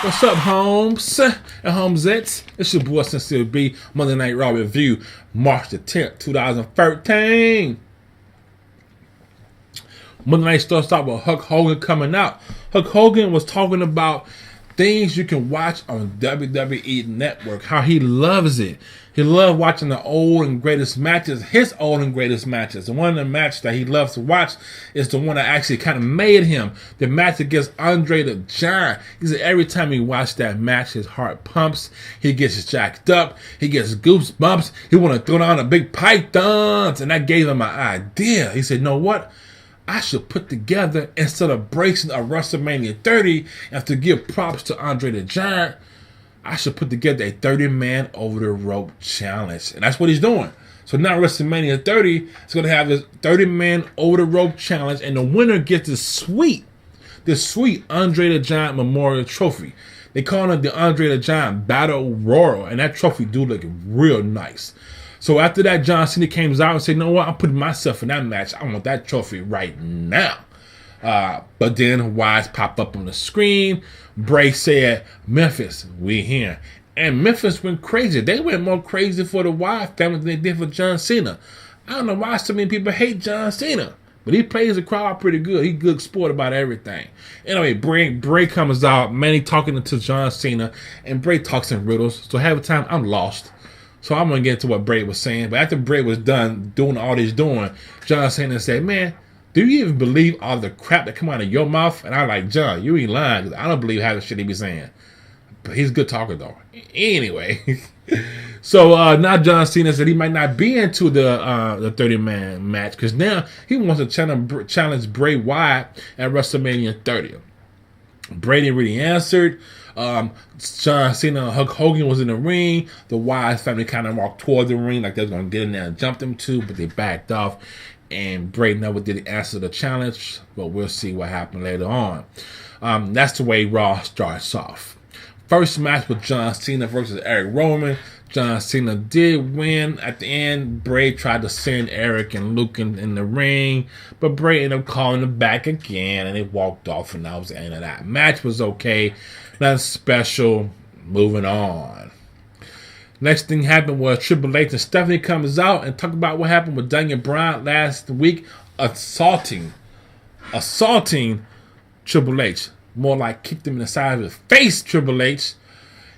What's up, Holmes and Holmesettes? It's your boy Sincere B, Monday Night Raw Review, March the 10th, 2013. Monday Night starts out with Hulk Hogan coming out. Hulk Hogan was talking about things you can watch on WWE Network, how he loves it. He loved watching the old and greatest matches, his old and greatest matches. And one of the matches that he loves to watch is the one that actually kind of made him, the match against Andre the Giant. He said every time he watched that match, his heart pumps, he gets jacked up, he gets goosebumps, he want to throw down a big pythons. And that gave him an idea. He said, you know what? I should put together, instead of bracing a WrestleMania 30 and to give props to Andre the Giant, I should put together a 30-man over the rope challenge. And that's what he's doing. So now WrestleMania 30 is going to have this 30-man over the rope challenge, and the winner gets this sweet Andre the Giant Memorial Trophy. They call it the Andre the Giant Battle Royal, and that trophy do look real nice. So after that, John Cena came out and said, you know what, I'm putting myself in that match. I want that trophy right now. But then Wise popped up on the screen. Bray said, Memphis, we here. And Memphis went crazy. They went more crazy for the Wise family than they did for John Cena. I don't know why so many people hate John Cena, but he plays the crowd pretty good. He's good sport about everything. Anyway, Bray comes out, Manny talking to John Cena, and Bray talks in riddles. So half the time, I'm lost. So I'm going to get into what Bray was saying. But after Bray was done doing all he's doing, John Cena said, man, do you even believe all the crap that come out of your mouth? And I'm like, John, you ain't lying, because I don't believe half the shit he be saying. But he's a good talker, though. Anyway. So now John Cena said he might not be into the 30-man match, because now he wants to challenge Bray Wyatt at WrestleMania 30. Brady really answered. John Cena and Hulk Hogan was in the ring. The Wyatt family kind of walked toward the ring like they was going to get in there and jump them too, but they backed off. And Bray never did answer the challenge, but we'll see what happened later on. That's the way Raw starts off. First match with John Cena versus Eric Rowan. John Cena did win. At the end, Bray tried to send Eric and Luke in the ring, but Bray ended up calling him back again, and they walked off, and that was the end of that. Match was okay. Nothing special. Moving on. Next thing happened was Triple H and Stephanie comes out and talk about what happened with Daniel Bryan last week, assaulting Triple H. More like kicked him in the side of his face, Triple H.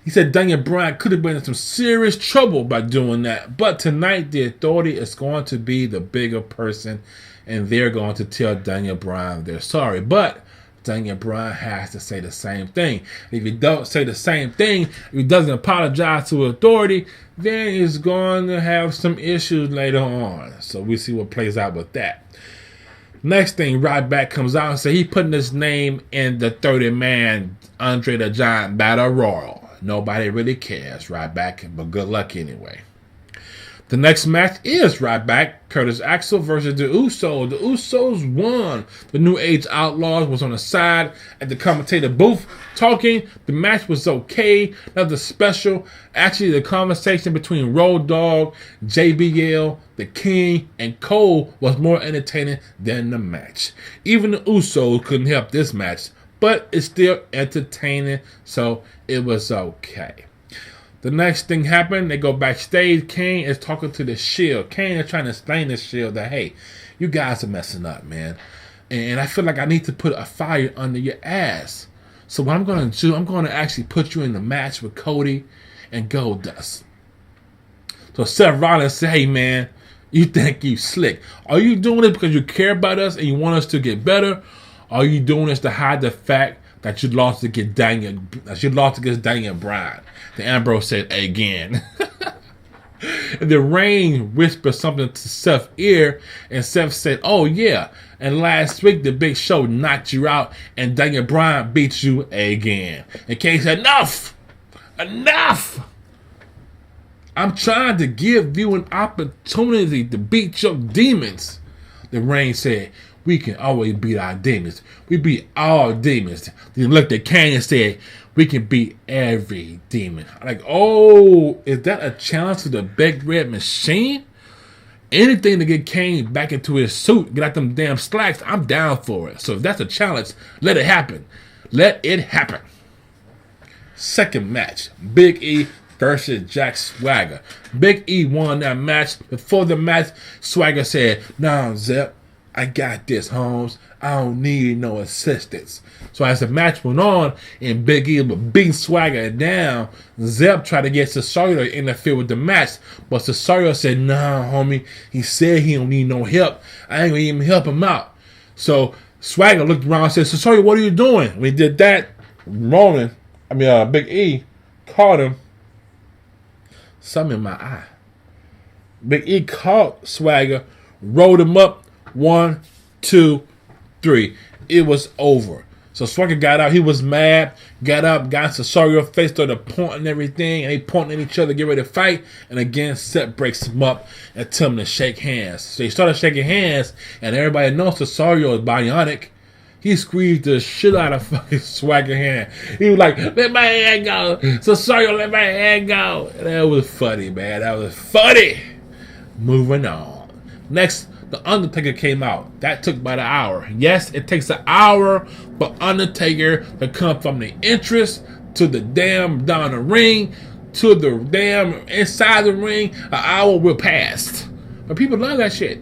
He said Daniel Bryan could have been in some serious trouble by doing that. But tonight, the authority is going to be the bigger person, and they're going to tell Daniel Bryan they're sorry. But Daniel Bryan has to say the same thing. If he don't say the same thing, if he doesn't apologize to authority, then he's going to have some issues later on. So we'll see what plays out with that. Next thing, Ryback comes out and says he's putting his name in the 30-man Andre the Giant Battle Royal. Nobody really cares, Ryback, but good luck anyway. The next match is Ryback, Curtis Axel versus the Usos. The Usos won. The New Age Outlaws was on the side at the commentator booth talking. The match was okay. Nothing special. Actually, the conversation between Road Dogg, JBL, The King, and Cole was more entertaining than the match. Even the Usos couldn't help this match, but it's still entertaining, so it was okay. The next thing happened, they go backstage. Kane is talking to the Shield. Kane is trying to explain to the Shield that, hey, you guys are messing up, man. And I feel like I need to put a fire under your ass. So what I'm going to do, I'm going to actually put you in the match with Cody and Goldust. So Seth Rollins said, hey, man, you think you slick. Are you doing this because you care about us and you want us to get better? Or are you doing this to hide the fact that you lost against Daniel Bryan? The Ambrose said again. And the Reign whispered something to Seth's ear, and Seth said, oh yeah, and last week the Big Show knocked you out and Daniel Bryan beat you again. And Kane said, enough! I'm trying to give you an opportunity to beat your demons. The Reign said, we can always beat our demons. We beat all demons. Then looked at Kane and said, we can beat every demon. Like, oh, is that a challenge to the Big Red Machine? Anything to get Kane back into his suit, get out them damn slacks, I'm down for it. So if that's a challenge, let it happen. Let it happen. Second match, Big E versus Jack Swagger. Big E won that match. Before the match, Swagger said, "Nah, Zep, I got this, Holmes. I don't need no assistance." So as the match went on and Big E was beating Swagger down, Zep tried to get Cesaro to interfere with the match, but Cesaro said, "Nah, homie, he said he don't need no help. I ain't gonna even help him out." So Swagger looked around and said, "Cesaro, what are you doing?" When he did that, Big E caught him. Something in my eye. Big E caught Swagger, rolled him up. 1, 2, 3. It was over. So Swagger got out. He was mad. Got up, got Cesaro face, started pointing everything, and they pointing at each other, get ready to fight. And again, Seth breaks him up and tell him to shake hands. So they started shaking hands, and everybody knows Cesaro is bionic. He squeezed the shit out of fucking Swagger hand. He was like, "Let my hand go. Cesaro, let my hand go." And that was funny, man. That was funny. Moving on. Next, The Undertaker came out. That took about an hour. Yes, it takes an hour for Undertaker to come from the entrance to the damn down the ring to the damn inside the ring. An hour will pass. But people love that shit.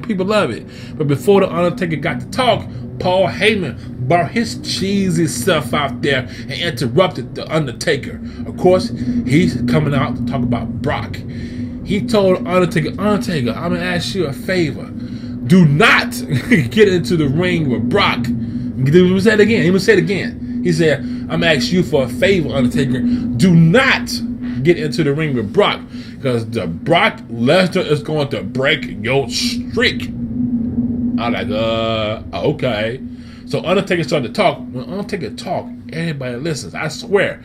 People love it. But before The Undertaker got to talk, Paul Heyman brought his cheesy stuff out there and interrupted The Undertaker. Of course, he's coming out to talk about Brock. He told Undertaker, "Undertaker, I'm going to ask you a favor. Do not get into the ring with Brock." He said it again. He said, "I'm going to ask you for a favor, Undertaker. Do not get into the ring with Brock, because the Brock Lesnar is going to break your streak." I'm like, okay. So Undertaker started to talk. When Undertaker talked, everybody listens. I swear.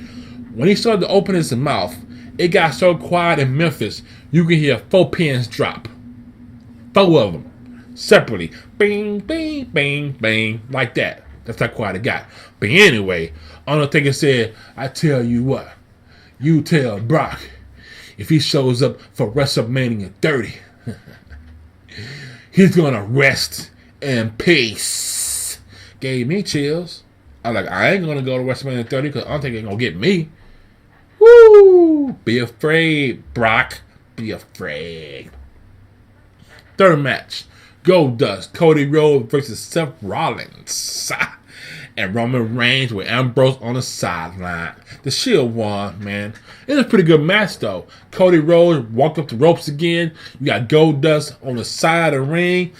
When he started to open his mouth, it got so quiet in Memphis, you can hear 4 pins drop. 4 of them. Separately. Bing, bing, bing, bing. Like that. That's how quiet it got. But anyway, Undertaker said, "I tell you what. You tell Brock, if he shows up for WrestleMania 30, he's going to rest in peace." Gave me chills. I'm like, I ain't going to go to WrestleMania 30 because Undertaker ain't going to get me. Woo! Be afraid, Brock. Be afraid. Third match. Goldust, Cody Rhodes versus Seth Rollins. And Roman Reigns with Ambrose on the sideline. The Shield won, man. It was a pretty good match, though. Cody Rhodes walked up the ropes again. You got Goldust on the side of the ring.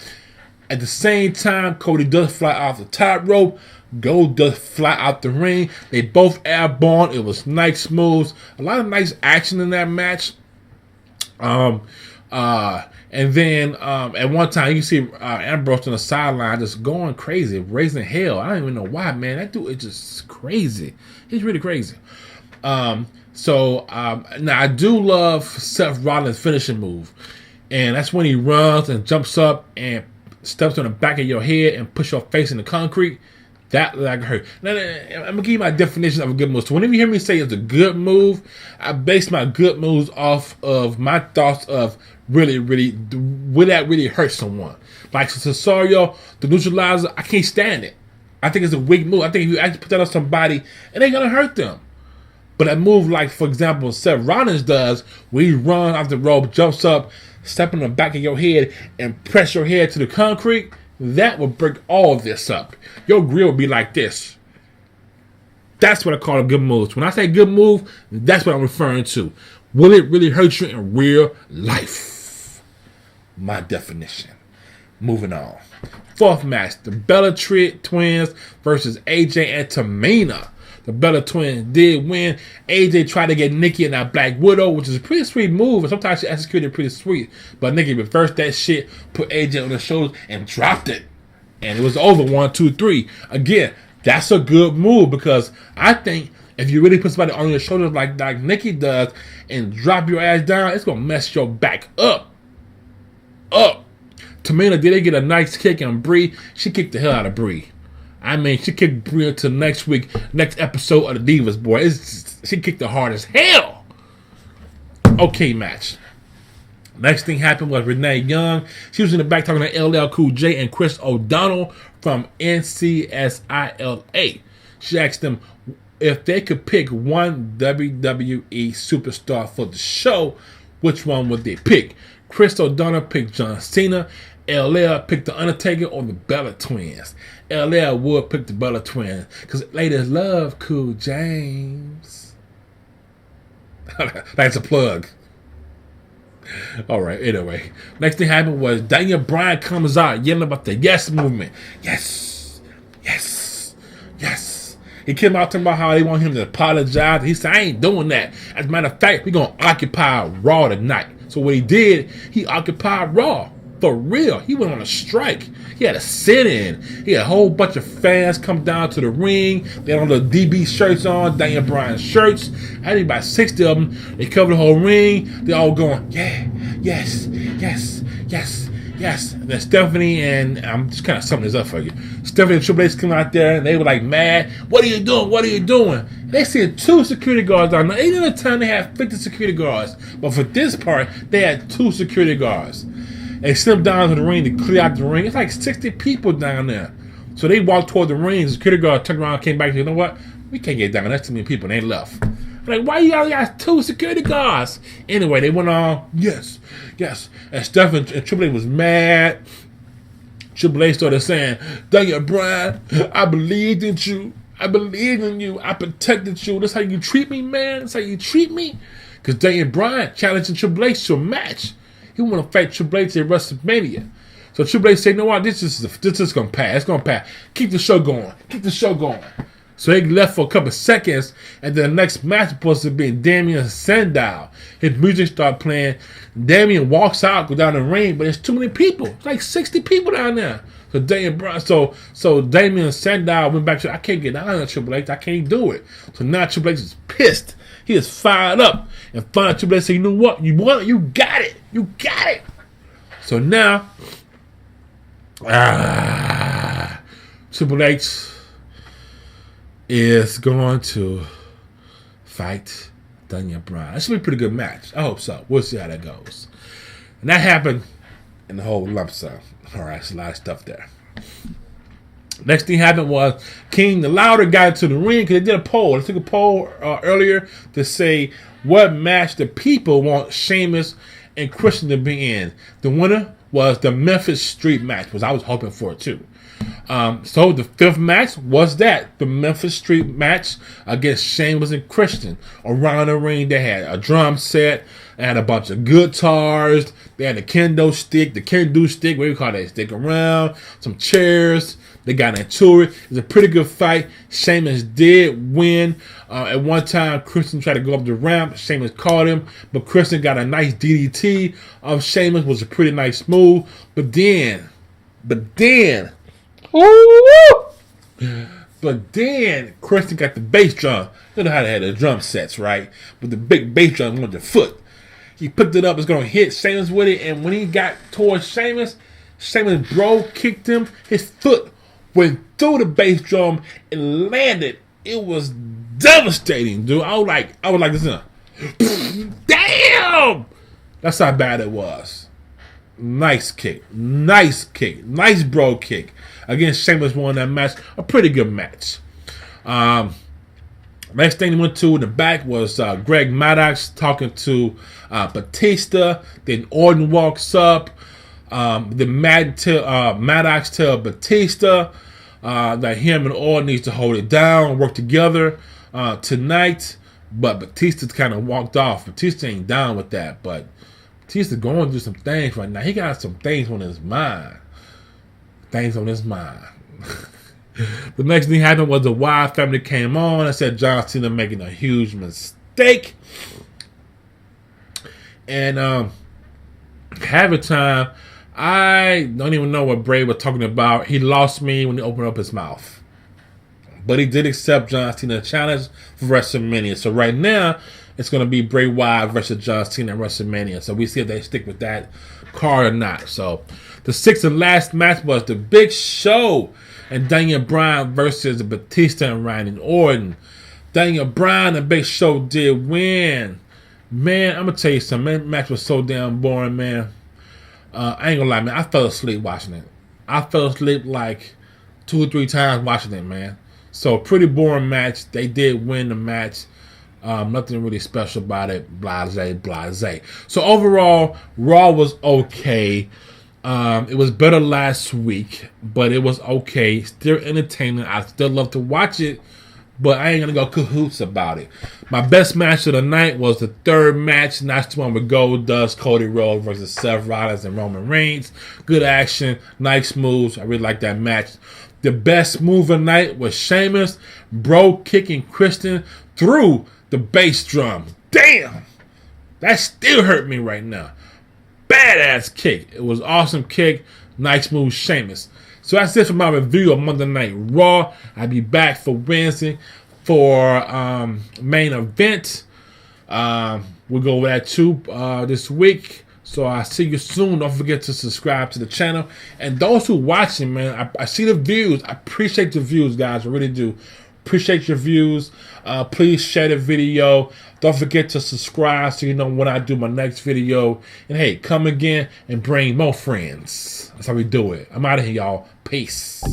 At the same time, Cody does fly off the top rope. Goldust fly out the ring. They both airborne. It was nice moves. A lot of nice action in that match. And then at one time, you see Ambrose on the sideline just going crazy, raising hell. I don't even know why, man. That dude is just crazy. He's really crazy. Now, I do love Seth Rollins' finishing move. And that's when he runs and jumps up and steps on the back of your head and push your face in the concrete. That like hurt. Now, I'm going to give you my definition of a good move. So whenever you hear me say it's a good move, I base my good moves off of my thoughts of really, would that really hurt someone? Like Cesaro, the neutralizer, I can't stand it. I think it's a weak move. I think if you actually put that on somebody, it ain't going to hurt them. But a move like, for example, Seth Rollins does, where he runs off the rope, jumps up, step on the back of your head, and press your head to the concrete, that will break all of this up. Your grill will be like this. That's what I call a good move. When I say good move, that's what I'm referring to. Will it really hurt you in real life? My definition. Moving on. Fourth match, the Bella Twins versus AJ and Tamina. The Bella Twins did win. AJ tried to get Nikki in that Black Widow, which is a pretty sweet move. And sometimes she executed pretty sweet. But Nikki reversed that shit, put AJ on the shoulders, and dropped it. And it was over 1, 2, 3. Again, that's a good move because I think if you really put somebody on your shoulders like Nikki does and drop your ass down, it's going to mess your back up. Tamina did get a nice kick on Brie. She kicked the hell out of Brie. I mean, she kicked Brie until next episode of the Divas, boy. She kicked her hard as hell. Okay, match. Next thing happened was Renee Young. She was in the back talking to LL Cool J and Chris O'Donnell from NCSILA. She asked them, if they could pick one WWE superstar for the show, which one would they pick? Chris O'Donnell picked John Cena. LL picked The Undertaker or the Bella Twins. LL would pick the Bella Twins because ladies love Cool James. That's a plug. All right, anyway. Next thing happened was Daniel Bryan comes out yelling about the Yes movement. Yes, yes, yes. He came out talking about how they want him to apologize. He said, I ain't doing that. As a matter of fact, we're going to occupy Raw tonight. So what he did, he occupied Raw. For real. He went on a strike. He had a sit-in. He had a whole bunch of fans come down to the ring. They had all the DB shirts on, Daniel Bryan shirts. I had about 60 of them. They covered the whole ring. They all going, yeah, yes, yes, yes, yes. And then Stephanie and, I'm just kind of summing this up for you. Stephanie and Triple H come out there and they were like mad. What are you doing? What are you doing? They sent 2 security guards down there. Any other time they had 50 security guards. But for this part, they had 2 security guards. They sent them down to the ring to clear out the ring. It's like 60 people down there. So they walked toward the ring. The security guard turned around, came back and said, you know what? We can't get down. That's too many people. And they left. I'm like, why you all got 2 security guards? Anyway, they went on, yes, yes. And Stephanie and Triple H was mad. Triple H started saying, Daniel Bryan, I believed in you. I believed in you. I protected you. That's how you treat me, man. That's how you treat me. Because Daniel Bryan challenging Triple H to a match. He want to fight Triple H at WrestleMania. So Triple H said, you know what, this is going to pass. It's going to pass. Keep the show going. Keep the show going. So he left for a couple of seconds, and then the next match was supposed to be Damien Sandow. His music started playing. Damien walks out, go down the ring, but there's too many people. It's like 60 people down there. So Damien Sandow went back to, I can't get down there, Triple H. I can't do it. So now Triple H is pissed. He is fired up. And finally Triple H said, you know what? You want it? You got it. You got it. So now, Triple H is going to fight Daniel Bryan. That should be a pretty good match. I hope so. We'll see how that goes. And that happened in the whole lump sum. All right, it's a lot of stuff there. Next thing happened was King the Louder got into the ring because they did a poll. They took a poll earlier to say what match the people want Sheamus and Christian to be in. The winner was the Memphis Street match, which I was hoping for too. So the 5th match was that, the Memphis Street match against Sheamus and Christian. Around the ring, they had a drum set, they had a bunch of guitars, they had a kendo stick, what do you call that stick around, some chairs. They got into it. It was a pretty good fight. Sheamus did win. At one time, Christian tried to go up the ramp. Sheamus caught him, but Christian got a nice DDT of Sheamus, was a pretty nice move. But then, Christian got the bass drum. You know how they had the drum sets, right? But the big bass drum on the foot. He picked it up, was going to hit Sheamus with it, and when he got towards Sheamus bro kicked him. His foot went through the bass drum and landed. It was devastating, dude. I was like this. Damn! That's how bad it was. Nice kick. Nice bro kick. Against Sheamus won that match. A pretty good match. Next thing he went to in the back was Greg Maddox talking to Batista. Then Orton walks up. Then Maddox tell Batista that him and Orton needs to hold it down, work together tonight. But Batista kind of walked off. Batista ain't down with that. But Batista going through some things right now. He got some things on his mind. The next thing happened was the Wyatt family came on and said John Cena making a huge mistake. And half the time, I don't even know what Bray was talking about. He lost me when he opened up his mouth. But he did accept John Cena's challenge for WrestleMania. So right now, it's going to be Bray Wyatt versus John Cena at WrestleMania. So we see if they stick with that card or not. So the 6th and last match was The Big Show and Daniel Bryan versus Batista and Randy Orton. Daniel Bryan and Big Show did win. Man, I'm going to tell you something. That match was so damn boring, man. I ain't gonna lie, man. I fell asleep watching it. I fell asleep like 2 or 3 times watching it, man. So pretty boring match. They did win the match. Nothing really special about it. Blase, blase. So overall, Raw was okay. It was better last week, but it was okay. Still entertaining. I still love to watch it, but I ain't gonna go cahoots about it. My best match of the night was the third match, and that's the one with Goldust, Cody Rhodes versus Seth Rollins and Roman Reigns. Good action, nice moves. I really like that match. The best move of the night was Sheamus, bro, kicking Christian through the bass drum. Damn! That still hurt me right now. Badass kick. It was awesome kick. Nice move, Sheamus. So that's it for my review of Monday Night Raw. I'll be back for Wednesday for main event. We'll go over that too this week. So I'll see you soon. Don't forget to subscribe to the channel. And those who watching, man, I see the views. I appreciate the views, guys. I really do. Appreciate your views. Please share the video. Don't forget to subscribe so you know when I do my next video. And hey, come again and bring more friends. That's how we do it. I'm out of here, y'all. Peace.